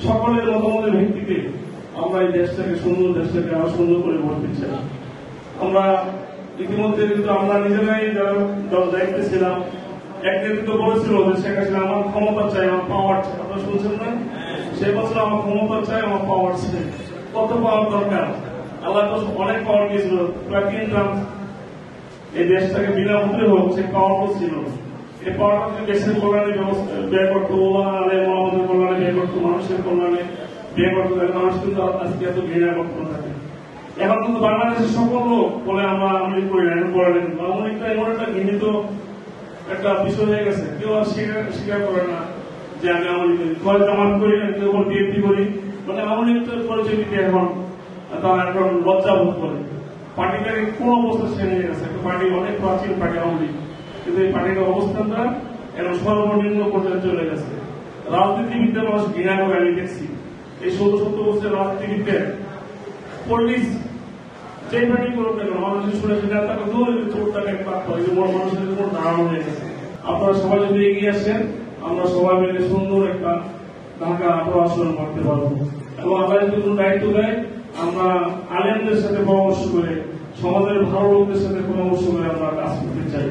সকলের মতামতের ভিত্তিতে আমরা এই দেশটাকে দেশটাকে আরো সুন্দর করে গড়তে চাই। আমরা ইতিমধ্যে কিন্তু আমরা নিজেরাই যারা দায়িত্বে ছিলাম, এক নেতৃত্ব বলেছিল যে শেখ হাসিনা আমার ক্ষমতা চাই, আমার পাওয়ার চাই। আপনারা শুনছেন না? সে বছর আমার ক্ষমতা চাই, আমার পাওয়ার চাই। কত পাওয়ার দরকার? আল্লাহ তো অনেক পাওয়ার দিয়েছিল, প্রায় 3 ট্রাম এই দেশটাকে বিনামূল্যে হোক, সে পাওয়ার ছিল। এই পাওয়ারটা যদি দেশের কল্যাণে ব্যয় করতো, মহামাদের কল্যাণে ব্যয় করতো, মানুষের কল্যাণে ব্যয় করতো, তাহলে মানুষ কিন্তু আজকে এত ঘৃণা করতো না থাকে। এখন কিন্তু বাংলাদেশের সকল লোক বলে আমরা আমলিক করি না, এখন করেন। আমলিকটা এমন একটা ঘৃণিত একটা বিষয় হয়ে গেছে, কেউ আর স্বীকার করে না যে আমি আমলিক করি। কেউ জামাত করি না, কেউ বিএনপি করি, মানে আমলিকের পরিচয় দিতে এখন তারা এখন লজ্জা বোধ করে। পার্টিটাকে কোন অবস্থা শ্রেণী হয়ে গেছে, একটা পার্টি অনেক প্রাচীন পার্টি আওয়ামী লীগ, কিন্তু এই পার্টির অবস্থানটা এখন সর্বনিম্ন পর্যায়ে চলে গেছে। রাজনীতিবিদদের মানুষ ঘৃণা করে আমি দেখছি। এই 16-17 বছরের রাজনীতিবিদদের পুলিশ যে পার্টি করুক না কেন, মানুষের শুনেছে তাকে দৌড়ে চোরটাকে পাক করে, বড় মানুষের উপর দাঁড়ানো হয়ে গেছে। আপনারা সবাই যদি এগিয়ে আসেন, আমরা সবাই মিলে সুন্দর একটা ঢাকা প্রশাসন করতে পারবো। এবং আমরা যদি কোনো দায়িত্ব দেয়, আমরা আলেমদের সাথে পরামর্শ করে, সমাজের ভালো লোকদের সাথে পরামর্শ করে আমরা কাজ করতে চাই।